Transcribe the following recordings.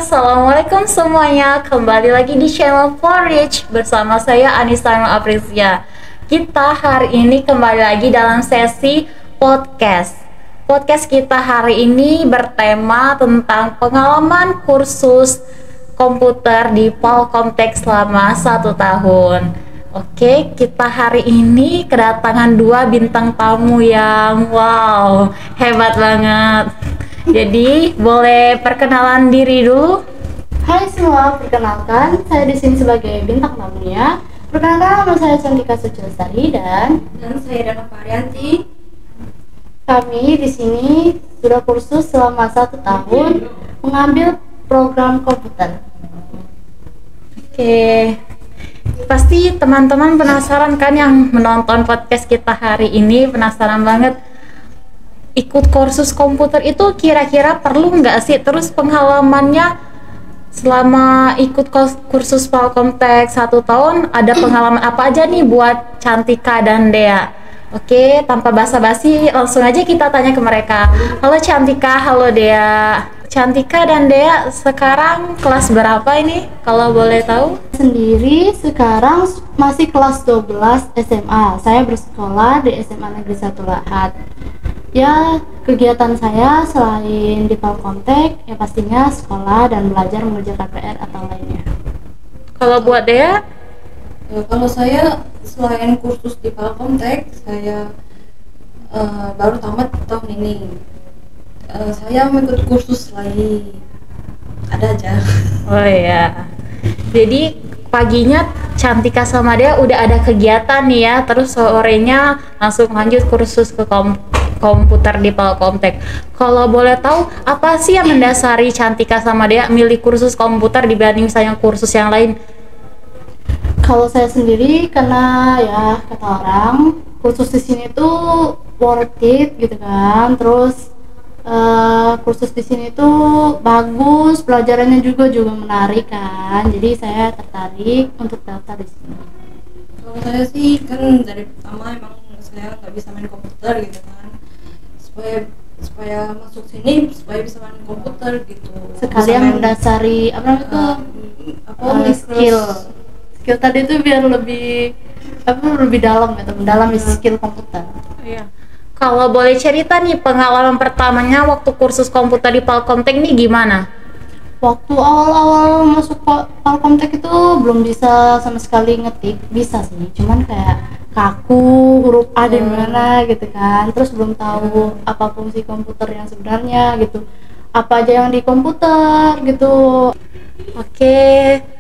Assalamualaikum semuanya. Kembali lagi di channel Forage bersama saya Anissa Aprisia. Kita hari ini kembali lagi dalam sesi podcast. Podcast kita hari ini bertema tentang pengalaman kursus komputer di Polkomtek selama 1 tahun. Oke, kita hari ini kedatangan 2 bintang tamu yang wow, hebat banget. Jadi, boleh perkenalan diri dulu? Hai semua, perkenalkan saya di sini sebagai bintang tamunya. Perkenalkan, nama saya Cantika Sucilestari dan saya Dana Varianti. kami di sini sudah kursus selama 1 tahun mengambil program komputer. Oke, pasti teman-teman penasaran kan yang menonton podcast kita hari ini, penasaran banget ikut kursus komputer itu kira-kira perlu nggak sih? Terus pengalamannya selama ikut kursus Polkomtek 1 tahun, ada pengalaman apa aja nih buat Cantika dan Dea? Oke, tanpa basa-basi langsung aja kita tanya ke mereka. Halo Cantika, halo Dea. Cantika dan Dea sekarang kelas berapa ini kalau boleh tahu? Sendiri sekarang masih kelas 12 SMA. Saya bersekolah di SMA Negeri 1 Lahat. Ya, kegiatan saya selain di Polkomtek ya pastinya sekolah dan belajar mengerjakan PR atau lainnya. Kalau buat Dea? Kalau saya selain kursus di Polkomtek, saya baru tamat tahun ini. Saya mengikut kursus lagi, ada aja. Oh iya. Jadi paginya Cantika sama Dea udah ada kegiatan nih ya, terus sorenya langsung lanjut kursus ke komputer di Polkomtek. Kalau boleh tahu apa sih yang mendasari Cantika sama Dea milih kursus komputer dibanding misalnya kursus yang lain? Kalau saya sendiri karena ya kata orang kursus di sini tuh worth it gitu kan. Terus kursus di sini tuh bagus, pelajarannya juga menarik kan. Jadi saya tertarik untuk daftar di sini. Kalau saya sih kan dari pertama emang saya nggak bisa main komputer gitu kan. Supaya masuk sini supaya bisa main komputer gitu. Sekalian mendasari skill tadi itu biar lebih dalam gitu, mendalami skill komputer. Iya. Kalau boleh cerita nih pengalaman pertamanya waktu kursus komputer di Polkomtek nih gimana? Waktu awal-awal masuk Polkomtek itu belum bisa sama sekali ngetik, bisa sih, cuman kayak kaku, huruf A di mana gitu kan. Terus belum tahu apa fungsi komputer yang sebenarnya gitu, apa aja yang di komputer gitu. Oke,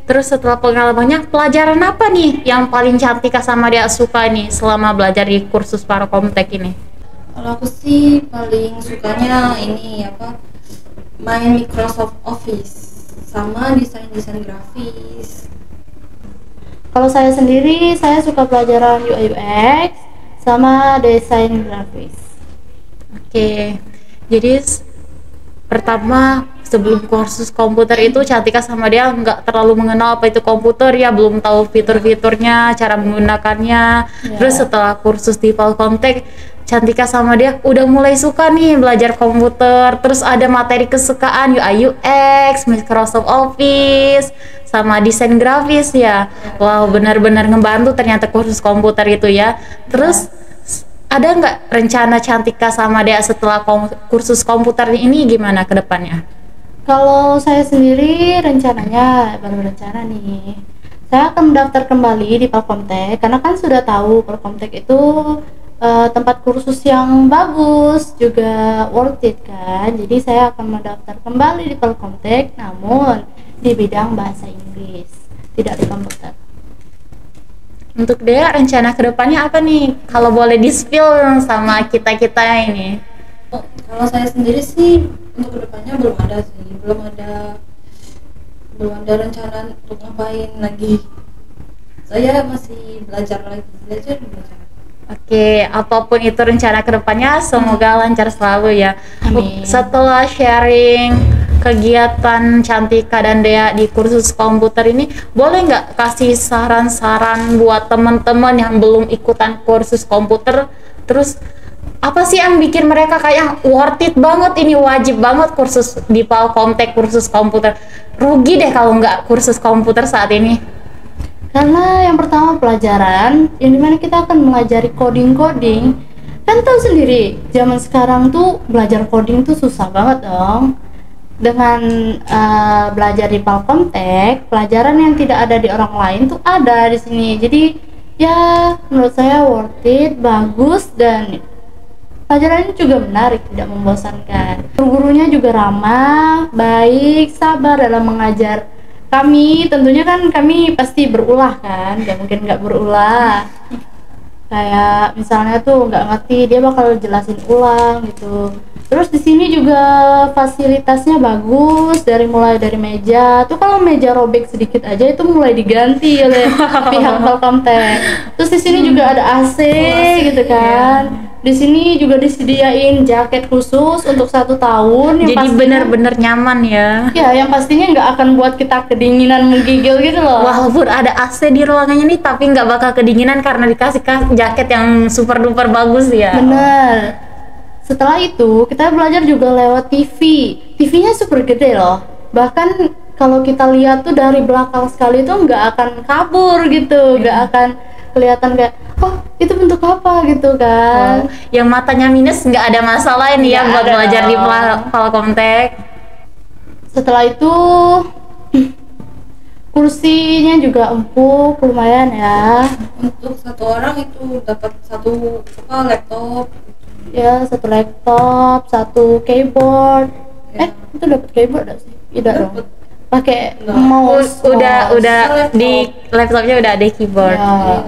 terus setelah pengalamannya pelajaran apa nih yang paling Cantika sama Dea suka nih selama belajar di kursus Polkomtek ini? Kalau aku sih paling sukanya ini main Microsoft Office sama desain grafis. Kalau saya sendiri, saya suka pelajaran UI UX sama desain grafis. Oke, jadi pertama sebelum kursus komputer itu Cantika sama dia nggak terlalu mengenal apa itu komputer ya, belum tahu fitur-fiturnya, cara menggunakannya. Terus setelah kursus di Polkomtek, Cantika sama dia udah mulai suka nih belajar komputer. Terus ada materi kesukaan UI UX, Microsoft Office, sama desain grafis ya. Wow, benar-benar ngebantu ternyata kursus komputer itu ya. Terus ada nggak rencana Cantika sama Dea setelah kursus komputer ini gimana ke depannya? Kalau saya sendiri rencananya baru rencana nih, saya akan mendaftar kembali di Polkomtek karena kan sudah tahu Polkomtek itu tempat kursus yang bagus juga worth it kan. Jadi saya akan mendaftar kembali di Polkomtek namun di bidang bahasa Inggris, tidak di komputer. Untuk Dea rencana kedepannya apa nih? Kalau boleh di-spill sama kita-kita ini. Kalau saya sendiri sih untuk kedepannya belum ada sih, belum ada rencana untuk ngapain lagi. Saya masih belajar. Oke, apapun itu rencana kedepannya semoga lancar selalu ya. Amin. Setelah sharing kegiatan Cantika dan Dea di kursus komputer ini, boleh nggak kasih saran-saran buat teman-teman yang belum ikutan kursus komputer, terus apa sih yang bikin mereka kayak worth it banget, ini wajib banget kursus di Palkomtek, kursus komputer? Rugi deh kalau nggak kursus komputer saat ini. Karena yang pertama pelajaran yang dimana kita akan melajari coding. Kan tahu sendiri zaman sekarang tuh belajar coding tuh susah banget dong. Dengan belajar di Palkomtek, pelajaran yang tidak ada di orang lain tuh ada di sini. Jadi ya menurut saya worth it, bagus, dan pelajarannya juga menarik, tidak membosankan. Gurunya juga ramah, baik, sabar dalam mengajar kami. Tentunya kan kami pasti berulah kan, nggak mungkin nggak berulah. Kayak misalnya tuh nggak ngerti, dia bakal jelasin ulang gitu. Terus di sini juga fasilitasnya bagus, mulai dari meja. Tuh kalau meja robek sedikit aja itu mulai diganti oleh pihak Palkomtek. Terus di sini juga ada AC gitu kan. Di sini juga disediain jaket khusus untuk 1 tahun. Jadi benar-benar nyaman ya. Ya, yang pastinya nggak akan buat kita kedinginan menggigil gitu loh. Walaupun ada AC di ruangannya nih, tapi nggak bakal kedinginan karena dikasih jaket yang super duper bagus ya. Bener. Setelah itu kita belajar juga lewat TV. TV-nya super gede loh. Bahkan kalau kita lihat tuh dari belakang sekali tuh nggak akan kabur gitu, nggak akan kelihatan kayak oh itu bentuk apa gitu kan. Yang matanya minus nggak ada masalah ini ya buat belajar di Palkomtek. Setelah itu kursinya juga empuk, lumayan ya. Untuk 1 orang itu dapat 1 laptop. Ya, 1 laptop, 1 keyboard. Ya. Itu dapat keyboard gak sih? Tidak dong. Pakai Enggak. mouse. Udah laptop. di laptopnya udah ada keyboard. Ya.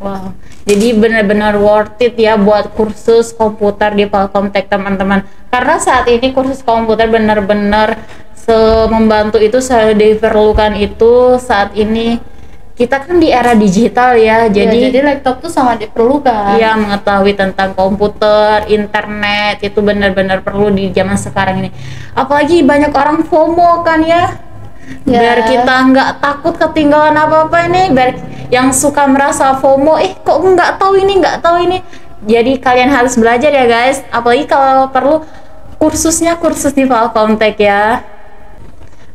Wow. Jadi benar-benar worth it ya buat kursus komputer di Palkomtek teman-teman. Karena saat ini kursus komputer benar-benar membantu itu, diperlukan itu saat ini. Kita kan di era digital ya, jadi laptop tuh sangat diperlukan. ya mengetahui tentang komputer, internet itu benar-benar perlu di zaman sekarang ini. Apalagi banyak orang FOMO kan ya. Biar kita nggak takut ketinggalan apa-apa ini, biar yang suka merasa FOMO, kok nggak tahu ini. Jadi kalian harus belajar ya guys, apalagi kalau perlu kursusnya kursus di Palkomtek ya.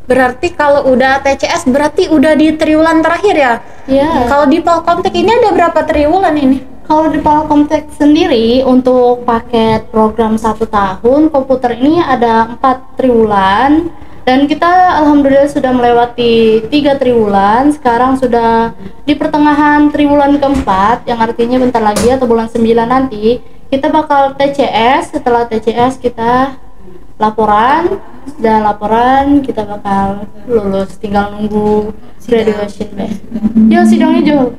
Berarti kalau udah TCS berarti udah di triwulan terakhir ya? Iya. Kalau di Palkomtek ini ada berapa triwulan ini? Kalau di Palkomtek sendiri untuk paket program 1 tahun komputer ini ada 4 triwulan, dan kita alhamdulillah sudah melewati 3 triwulan. Sekarang sudah di pertengahan triwulan keempat, yang artinya bentar lagi atau bulan 9 nanti kita bakal TCS. Setelah TCS kita laporan, dan laporan kita bakal lulus, tinggal nunggu graduation deh. Ya sidangnya jauh.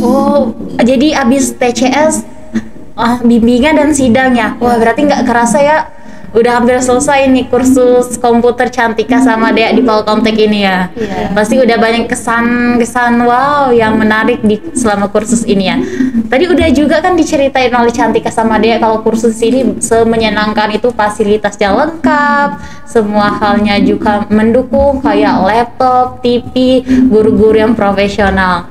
Oh, jadi abis TCS bimbingan dan sidang ya? Wah berarti nggak kerasa ya, udah hampir selesai nih kursus komputer Cantika sama Dea di Palkomtek ini ya. Iya. Pasti udah banyak kesan wow yang menarik di selama kursus ini ya. Tadi udah juga kan diceritain oleh Cantika sama Dea kalau kursus ini semenyenangkan itu, fasilitasnya lengkap, semua halnya juga mendukung kayak laptop, TV, guru-guru yang profesional.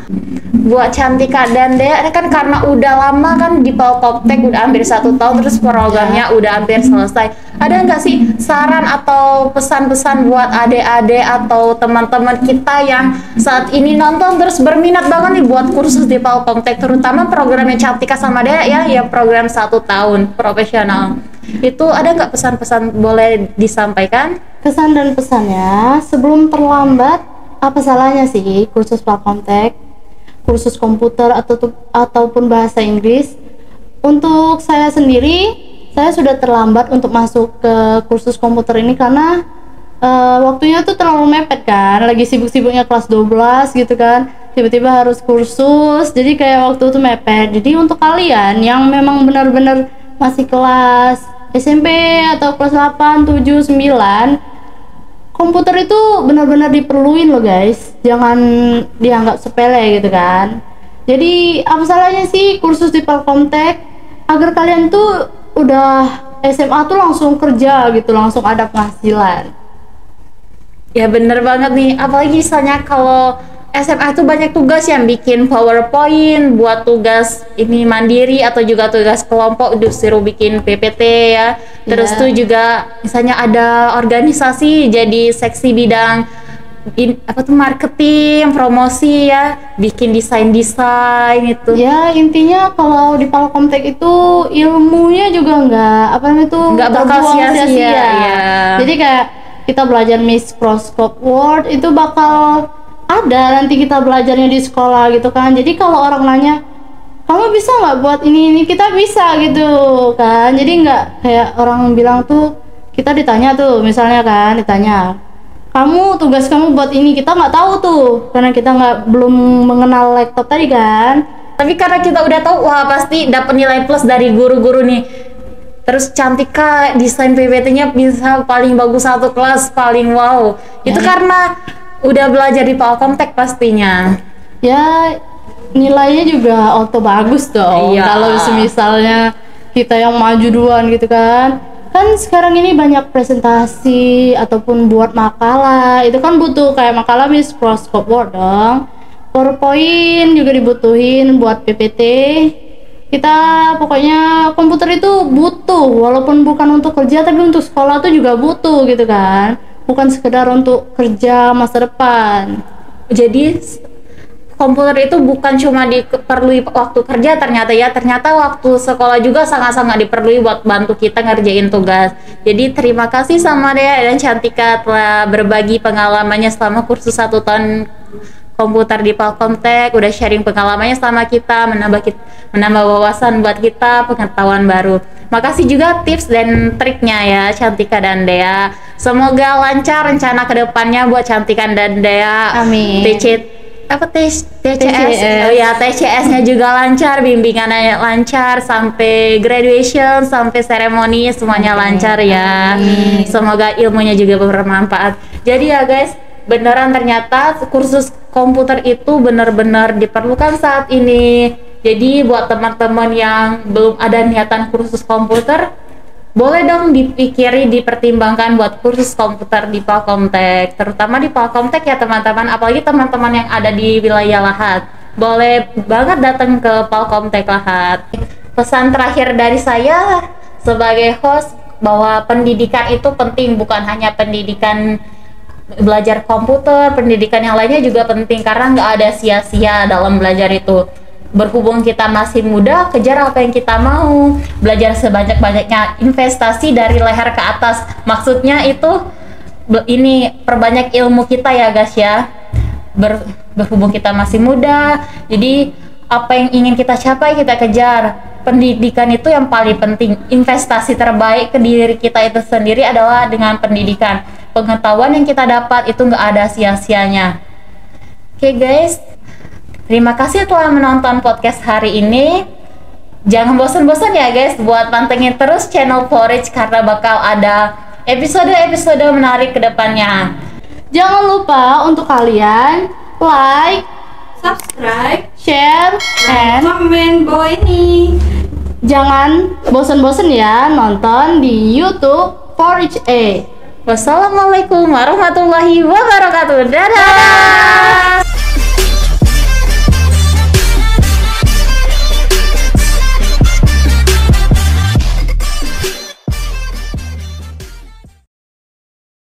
Buat Cantika dan Dea kan karena udah lama kan di Palkomtek, udah hampir 1 tahun, terus programnya udah hampir selesai. Ada nggak sih saran atau pesan-pesan buat adik-adik atau teman-teman kita yang saat ini nonton terus berminat banget nih buat kursus di Palkomtek, terutama programnya Cantika sama Dea ya, yang program 1 tahun profesional. Itu ada nggak pesan-pesan boleh disampaikan? Kesan dan pesannya, sebelum terlambat, apa salahnya sih kursus Palkomtek, kursus komputer ataupun bahasa Inggris? Untuk saya sendiri, saya sudah terlambat untuk masuk ke kursus komputer ini karena waktunya tuh terlalu mepet kan, lagi sibuk-sibuknya kelas 12 gitu kan, tiba-tiba harus kursus, jadi kayak waktu itu mepet. Jadi untuk kalian yang memang benar-benar masih kelas SMP atau kelas 8, 7, 9, komputer itu benar-benar diperluin loh guys, jangan dianggap sepele gitu kan. Jadi apa salahnya sih kursus di Palkomtek agar kalian tuh udah SMA tuh langsung kerja gitu, langsung ada penghasilan. Ya bener banget nih, apalagi misalnya kalau SMA tuh banyak tugas yang bikin PowerPoint, buat tugas ini mandiri atau juga tugas kelompok, disuruh bikin PPT ya. Terus Iya. tuh juga misalnya ada organisasi jadi seksi bidang apa tuh marketing, promosi ya, bikin desain itu. Ya intinya kalau di Palkomtek itu ilmunya juga Nggak bakal terbuang sia-sia, ya. Jadi kayak kita belajar microscope word itu bakal ada nanti kita belajarnya di sekolah gitu kan. Jadi kalau orang nanya kamu bisa nggak buat ini kita bisa gitu kan. Jadi nggak kayak orang bilang tuh, kita ditanya tuh misalnya kan, ditanya tugas kamu buat ini, kita nggak tahu tuh karena kita belum mengenal laptop tadi kan. Tapi karena kita udah tahu, wah pasti dapat nilai plus dari guru-guru nih. Terus Cantika desain PPT-nya bisa paling bagus satu kelas, paling wow. Itu karena udah belajar di Palkomtek pastinya. Ya nilainya juga auto bagus dong. Iya. Kalau misalnya kita yang maju duluan gitu kan. Kan sekarang ini banyak presentasi ataupun buat makalah, itu kan butuh kayak makalah microscope word dong. PowerPoint juga dibutuhin buat PPT. Kita pokoknya komputer itu butuh, walaupun bukan untuk kerja tapi untuk sekolah tuh juga butuh gitu kan. Bukan sekedar untuk kerja masa depan. Jadi komputer itu bukan cuma diperlui waktu kerja, ternyata waktu sekolah juga sangat-sangat diperlui buat bantu kita ngerjain tugas. Jadi terima kasih sama Dea dan Cantika telah berbagi pengalamannya selama kursus 1 tahun komputer di Palkomtek, udah sharing pengalamannya sama kita, menambah wawasan buat kita, pengetahuan baru. Makasih juga tips dan triknya ya Cantika dan Dea. Semoga lancar rencana kedepannya buat Cantika dan Dea. Amin. TCS. Oh ya, TCS-nya juga lancar, bimbingannya lancar sampai graduation, sampai seremoni semuanya lancar ya. Semoga ilmunya juga bermanfaat. Jadi ya guys, beneran ternyata kursus komputer itu benar-benar diperlukan saat ini. Jadi buat teman-teman yang belum ada niatan kursus komputer, boleh dong dipertimbangkan buat kursus komputer di Palkomtek, terutama di Palkomtek ya teman-teman, apalagi teman-teman yang ada di wilayah Lahat, boleh banget datang ke Palkomtek Lahat. Pesan terakhir dari saya sebagai host bahwa pendidikan itu penting, bukan hanya pendidikan belajar komputer, pendidikan yang lainnya juga penting karena nggak ada sia-sia dalam belajar itu. Berhubung kita masih muda, kejar apa yang kita mau, belajar sebanyak-banyaknya, investasi dari leher ke atas, maksudnya itu ini perbanyak ilmu kita ya guys ya. Berhubung kita masih muda, jadi apa yang ingin kita capai kita kejar. Pendidikan itu yang paling penting, investasi terbaik ke diri kita itu sendiri adalah dengan pendidikan. Pengetahuan yang kita dapat itu nggak ada sia-sianya. Oke guys, terima kasih telah menonton podcast hari ini. Jangan bosan-bosan ya guys buat pantengin terus channel Porridge karena bakal ada episode-episode menarik ke depannya. Jangan lupa untuk kalian like, Subscribe, share, and komen bawah ini. jangan bosan-bosan ya nonton di YouTube Porridge A. Wassalamualaikum warahmatullahi wabarakatuh. Dadah.